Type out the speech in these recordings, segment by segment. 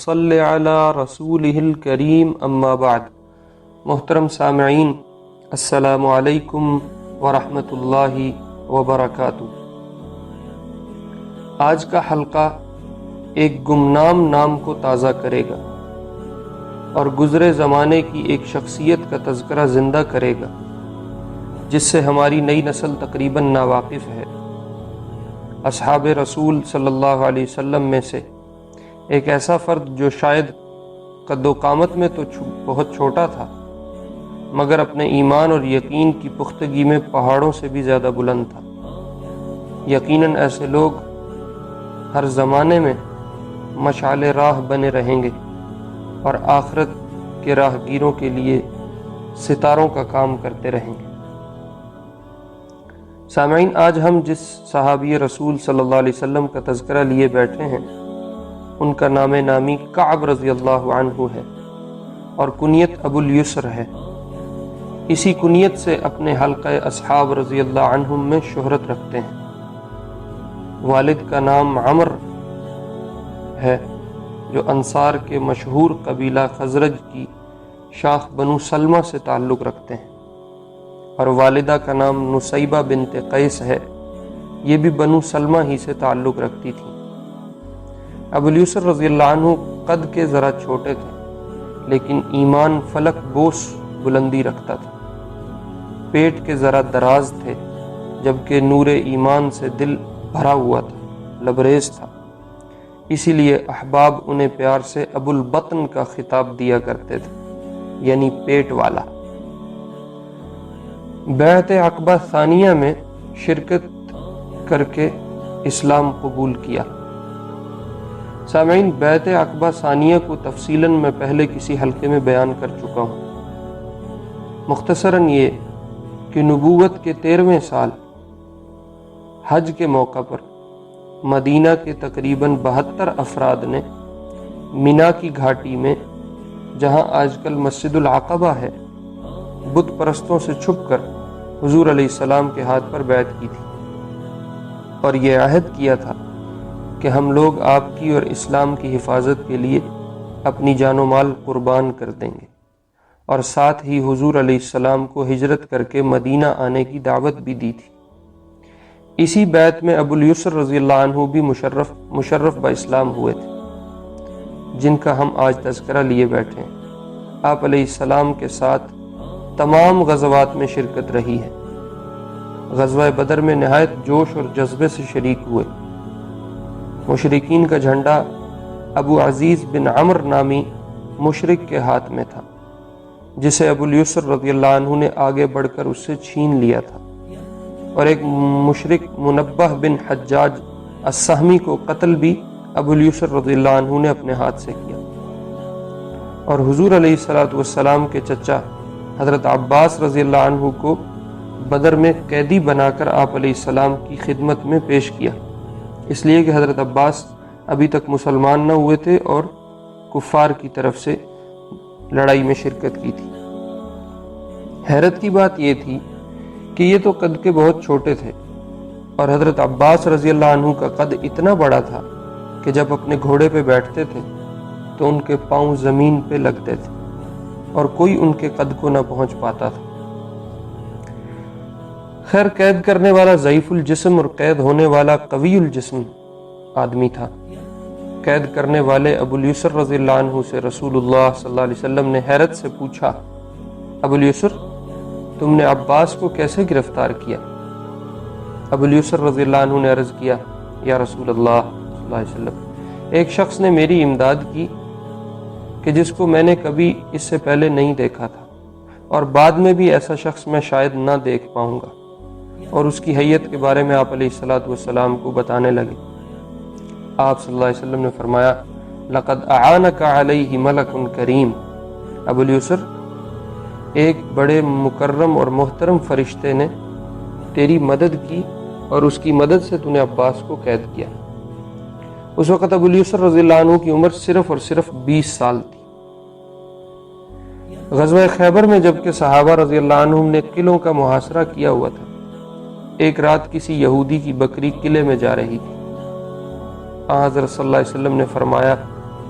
صلی علی رسولہ الکریم اما بعد۔ محترم سامعین، السلام علیکم ورحمۃ اللہ وبرکاتہ۔ آج کا حلقہ ایک گمنام نام کو تازہ کرے گا اور گزرے زمانے کی ایک شخصیت کا تذکرہ زندہ کرے گا جس سے ہماری نئی نسل تقریباً ناواقف ہے۔ اصحاب رسول صلی اللہ علیہ وسلم میں سے ایک ایسا فرد جو شاید قد و قامت میں تو بہت چھوٹا تھا مگر اپنے ایمان اور یقین کی پختگی میں پہاڑوں سے بھی زیادہ بلند تھا۔ یقیناً ایسے لوگ ہر زمانے میں مشعل راہ بنے رہیں گے اور آخرت کے راہگیروں کے لیے ستاروں کا کام کرتے رہیں گے۔ سامعین، آج ہم جس صحابی رسول صلی اللہ علیہ وسلم کا تذکرہ لیے بیٹھے ہیں ان کا نام نامی کعب رضی اللہ عنہ ہے اور کنیت ابو الیسر ہے۔ اسی کنیت سے اپنے حلقہ اصحاب رضی اللہ عنہم میں شہرت رکھتے ہیں۔ والد کا نام عمر ہے جو انصار کے مشہور قبیلہ خزرج کی شاخ بنو سلمہ سے تعلق رکھتے ہیں، اور والدہ کا نام نصیبہ بنت قیس ہے، یہ بھی بنو سلمہ ہی سے تعلق رکھتی تھی۔ ابو الیسر رضی اللہ عنہ قد کے ذرا چھوٹے تھے لیکن ایمان فلک بوس بلندی رکھتا تھا۔ پیٹ کے ذرا دراز تھے جبکہ نور ایمان سے دل بھرا ہوا تھا، لبریز تھا، اسی لیے احباب انہیں پیار سے ابو البطن کا خطاب دیا کرتے تھے، یعنی پیٹ والا۔ بیعت عقبہ ثانیہ میں شرکت کر کے اسلام قبول کیا۔ سامعین، بیعت عقبہ ثانیہ کو تفصیلاً میں پہلے کسی حلقے میں بیان کر چکا ہوں۔ مختصراً یہ کہ نبوت کے 13ویں سال حج کے موقع پر مدینہ کے تقریباً 72 افراد نے مینا کی گھاٹی میں، جہاں آج کل مسجد العقبہ ہے، بت پرستوں سے چھپ کر حضور علیہ السلام کے ہاتھ پر بیعت کی تھی اور یہ عہد کیا تھا کہ ہم لوگ آپ کی اور اسلام کی حفاظت کے لیے اپنی جان و مال قربان کر دیں گے، اور ساتھ ہی حضور علیہ السلام کو ہجرت کر کے مدینہ آنے کی دعوت بھی دی تھی۔ اسی بیعت میں ابو الیسر رضی اللہ عنہ بھی مشرف با اسلام ہوئے تھے، جن کا ہم آج تذکرہ لیے بیٹھے ہیں۔ آپ علیہ السلام کے ساتھ تمام غزوات میں شرکت رہی ہے۔ غزوہ بدر میں نہایت جوش اور جذبے سے شریک ہوئے۔ مشرکین کا جھنڈا ابو عزیز بن عمر نامی مشرک کے ہاتھ میں تھا، جسے ابو الیسر رضی اللہ عنہ نے آگے بڑھ کر اس سے چھین لیا تھا، اور ایک مشرک منبہ بن حجاج السہمی کو قتل بھی ابو الیسر رضی اللہ عنہ نے اپنے ہاتھ سے کیا، اور حضور علیہ السلام کے چچا حضرت عباس رضی اللہ عنہ کو بدر میں قیدی بنا کر آپ علیہ السلام کی خدمت میں پیش کیا، اس لیے کہ حضرت عباس ابھی تک مسلمان نہ ہوئے تھے اور کفار کی طرف سے لڑائی میں شرکت کی تھی۔ حیرت کی بات یہ تھی کہ یہ تو قد کے بہت چھوٹے تھے، اور حضرت عباس رضی اللہ عنہ کا قد اتنا بڑا تھا کہ جب اپنے گھوڑے پہ بیٹھتے تھے تو ان کے پاؤں زمین پہ لگتے تھے اور کوئی ان کے قد کو نہ پہنچ پاتا تھا۔ خیر، قید کرنے والا ضعیف الجسم اور قید ہونے والا قوی الجسم آدمی تھا۔ قید کرنے والے ابو الیسر رضی اللہ عنہ سے رسول اللہ صلی اللہ علیہ وسلم نے حیرت سے پوچھا، ابو الیسر، تم نے عباس کو کیسے گرفتار کیا؟ ابو الیسر رضی اللہ عنہ نے عرض کیا، یا رسول اللہ صلی اللہ علیہ وسلم، ایک شخص نے میری امداد کی کہ جس کو میں نے کبھی اس سے پہلے نہیں دیکھا تھا، اور بعد میں بھی ایسا شخص میں شاید نہ دیکھ پاؤں گا، اور اس کی حیت کے بارے میں آپ علیہ السلام کو بتانے لگے۔ آپ صلی اللہ علیہ وسلم نے فرمایا، لقد اعانک علیہ ملک کریم، ابو الیسر، ایک بڑے مکرم اور محترم فرشتے نے تیری مدد کی اور اس کی مدد سے تو نے عباس کو قید کیا۔ اس وقت ابو الیسر رضی اللہ عنہ کی عمر صرف اور صرف 20 سال تھی۔ غزوہ خیبر میں جبکہ صحابہ رضی اللہ عنہم نے قلعوں کا محاصرہ کیا ہوا تھا، ایک رات کسی یہودی کی بکری قلعے میں جا رہی تھی۔ حضرت صلی اللہ علیہ وسلم نے فرمایا،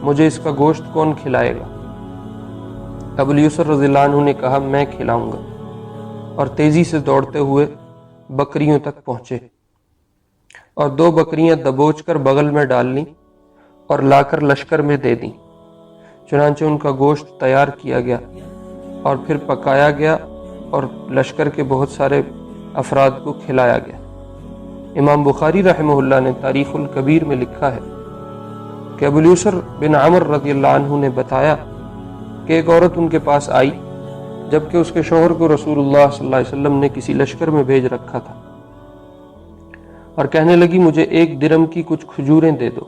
مجھے اس کا گوشت کون کھلائے گا؟ ابو الیسر رضی اللہ عنہ نے کہا میں کھلاؤں گا، اور تیزی سے دوڑتے ہوئے بکریوں تک پہنچے اور 2 بکریاں دبوچ کر بغل میں ڈال لیں اور لا کر لشکر میں دے دیں۔ چنانچہ ان کا گوشت تیار کیا گیا اور پھر پکایا گیا اور لشکر کے بہت سارے افراد کو کھلایا گیا۔ امام بخاری رحمہ اللہ نے تاریخ الکبیر میں لکھا ہے کہ ابو الیسر بن عمر رضی اللہ عنہ نے بتایا کہ ایک عورت ان کے پاس آئی جبکہ اس کے شوہر کو رسول اللہ صلی اللہ علیہ وسلم نے کسی لشکر میں بھیج رکھا تھا، اور کہنے لگی مجھے 1 درہم کی کچھ کھجوریں دے دو۔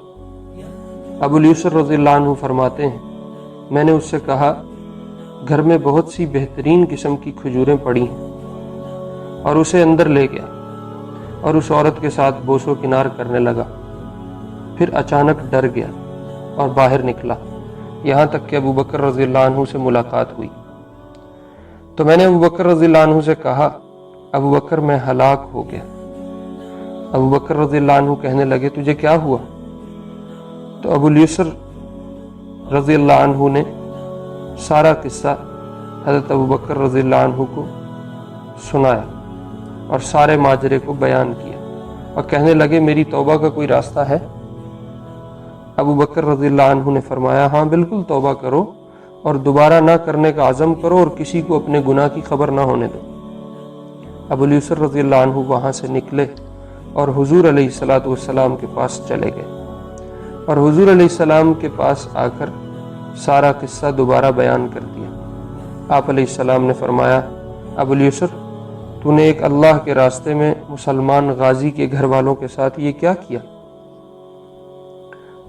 ابو الیسر رضی اللہ عنہ فرماتے ہیں میں نے اس سے کہا گھر میں بہت سی بہترین قسم کی کھجوریں پڑی ہیں، اور اسے اندر لے گیا اور اس عورت کے ساتھ بوس و کنار کرنے لگا۔ پھر اچانک ڈر گیا اور باہر نکلا، یہاں تک کہ ابو بکر رضی اللہ عنہ سے ملاقات ہوئی۔ تو میں نے ابو بکر رضی اللہ عنہ سے کہا ابو بکر میں ہلاک ہو گیا۔ ابو بکر رضی اللہ عنہ کہنے لگے تجھے کیا ہوا؟ تو ابو الیسر رضی اللہ عنہ نے سارا قصہ حضرت ابو بکر رضی اللہ عنہ کو سنایا اور سارے ماجرے کو بیان کیا اور کہنے لگے میری توبہ کا کوئی راستہ ہے؟ ابو بکر رضی اللہ عنہ نے فرمایا ہاں بالکل توبہ کرو اور دوبارہ نہ کرنے کا عزم کرو اور کسی کو اپنے گناہ کی خبر نہ ہونے دو۔ ابو الیسر رضی اللہ عنہ وہاں سے نکلے اور حضور علیہ الصلوۃ والسلام کے پاس چلے گئے اور حضور علیہ السلام کے پاس آ کر سارا قصہ دوبارہ بیان کر دیا۔ آپ علیہ السلام نے فرمایا ابو الیسر تو نے ایک اللہ کے راستے میں مسلمان غازی کے گھر والوں کے ساتھ یہ کیا کیا؟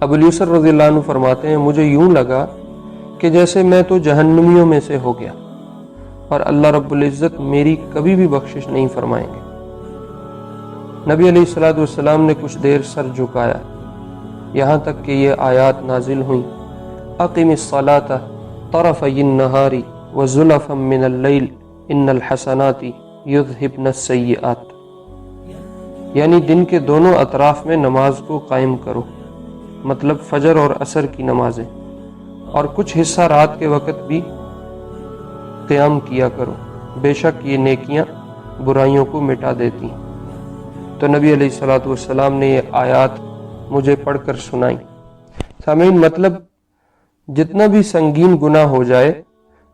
ابو الیسر رضی اللہ عنہ فرماتے ہیں مجھے یوں لگا کہ جیسے میں تو جہنمیوں میں سے ہو گیا اور اللہ رب العزت میری کبھی بھی بخشش نہیں فرمائیں گے۔ نبی علیہ الصلوۃ والسلام نے کچھ دیر سر جھکایا یہاں تک کہ یہ آیات نازل ہوئیں اقم الصلاۃ طرفی النہار وزلفا من اللیل ان الحسنات یذہبن السیئات، یعنی دن کے دونوں اطراف میں نماز کو قائم کرو، مطلب فجر اور عصر کی نمازیں، اور کچھ حصہ رات کے وقت بھی قیام کیا کرو، بے شک یہ نیکیاں برائیوں کو مٹا دیتی ہیں۔ تو نبی علیہ الصلوۃ والسلام نے یہ آیات مجھے پڑھ کر سنائی۔ سامعین مطلب جتنا بھی سنگین گناہ ہو جائے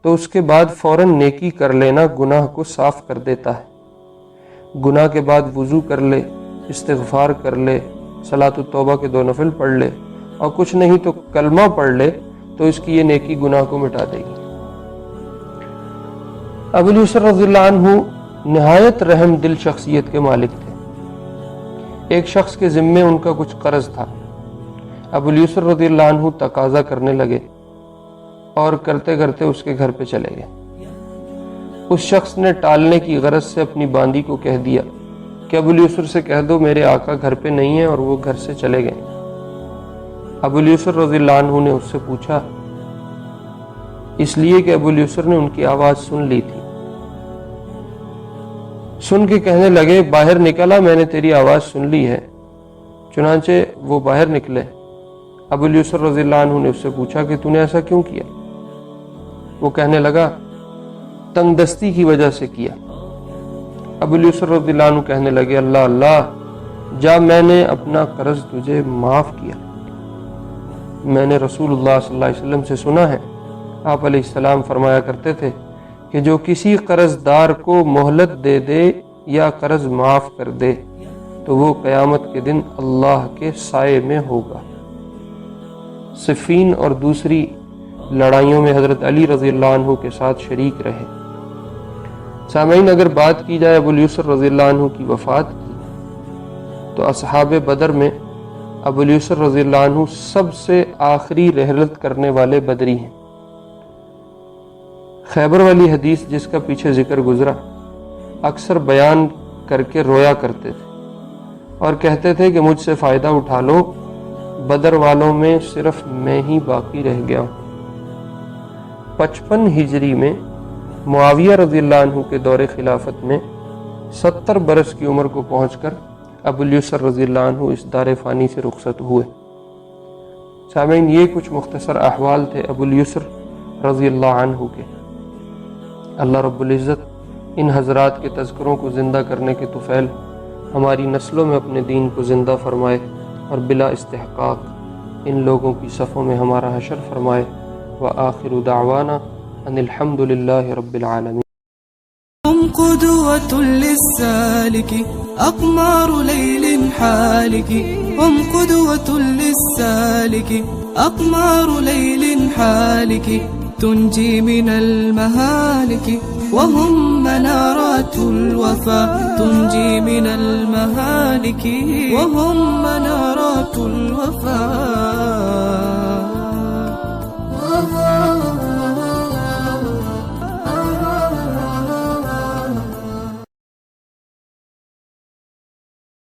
تو اس کے بعد فوراً نیکی کر لینا گناہ کو صاف کر دیتا ہے۔ گناہ کے بعد وضو کر لے، استغفار کر لے، صلاۃ التوبہ کے 2 نفل پڑھ لے اور کچھ نہیں تو کلمہ پڑھ لے تو اس کی یہ نیکی گناہ کو مٹا دے گی۔ ابو الیسر رضی اللہ عنہ نہایت رحم دل شخصیت کے مالک تھے۔ ایک شخص کے ذمے ان کا کچھ قرض تھا۔ ابو الیسر رضی اللہ عنہ تقاضا کرنے لگے اور کرتے کرتے اس کے گھر پہ چلے گئے۔ اس شخص نے ٹالنے کی غرض سے اپنی باندی کو کہہ دیا کہ ابو الیسر سے کہہ دو میرے آقا گھر پہ نہیں ہے، اور وہ گھر سے چلے گئے۔ ابو الیسر رضی اللہ عنہ نے اس سے پوچھا، اس لیے کہ ابو الیسر نے ان کی آواز سن لی تھی۔ سن کے کہنے لگے باہر نکلا، میں نے تیری آواز سن لی ہے۔ چنانچہ وہ باہر نکلے۔ ابو الیسر رضی اللہ عنہ نے اس سے پوچھا کہ تو نے ایسا کیوں کیا؟ وہ کہنے لگا تنگ دستی کی وجہ سے کیا۔ ابو الیسر رضی اللہ عنہ کہنے لگے اللہ اللہ، جا میں نے اپنا قرض تجھے معاف کیا۔ میں نے رسول اللہ صلی اللہ علیہ وسلم سے سنا ہے، آپ علیہ السلام فرمایا کرتے تھے کہ جو کسی قرض دار کو مہلت دے دے یا قرض معاف کر دے تو وہ قیامت کے دن اللہ کے سائے میں ہوگا۔ صفین اور دوسری لڑائیوں میں حضرت علی رضی اللہ عنہ کے ساتھ شریک رہے۔ سامعین اگر بات کی جائے ابو الیسر رضی اللہ عنہ کی وفات کی تو اصحاب بدر میں ابو الیسر رضی اللہ عنہ سب سے آخری رحلت کرنے والے بدری ہیں۔ خیبر والی حدیث جس کا پیچھے ذکر گزرا اکثر بیان کر کے رویا کرتے تھے اور کہتے تھے کہ مجھ سے فائدہ اٹھا لو، بدر والوں میں صرف میں ہی باقی رہ گیا ہوں۔ 55 ہجری میں معاویہ رضی اللہ عنہ کے دور خلافت میں 70 برس کی عمر کو پہنچ کر ابو الیسر رضی اللہ عنہ اس دار فانی سے رخصت ہوئے۔ سامعین، یہ کچھ مختصر احوال تھے ابو الیسر رضی اللہ عنہ کے۔ اللہ رب العزت ان حضرات کے تذکروں کو زندہ کرنے کے طفیل ہماری نسلوں میں اپنے دین کو زندہ فرمائے اور بلا استحقاق ان لوگوں کی صفوں میں ہمارا حشر فرمائے۔ وآخر دعوانا ان الحمد للہ رب العالمین۔ هم قدوة للسالك أقمار ليل حالك، هم قدوة للسالك أقمار ليل حالك، تنجي من المهالك، وهم منارات الوفا تنجي من المهالك، وهم منارات الوفا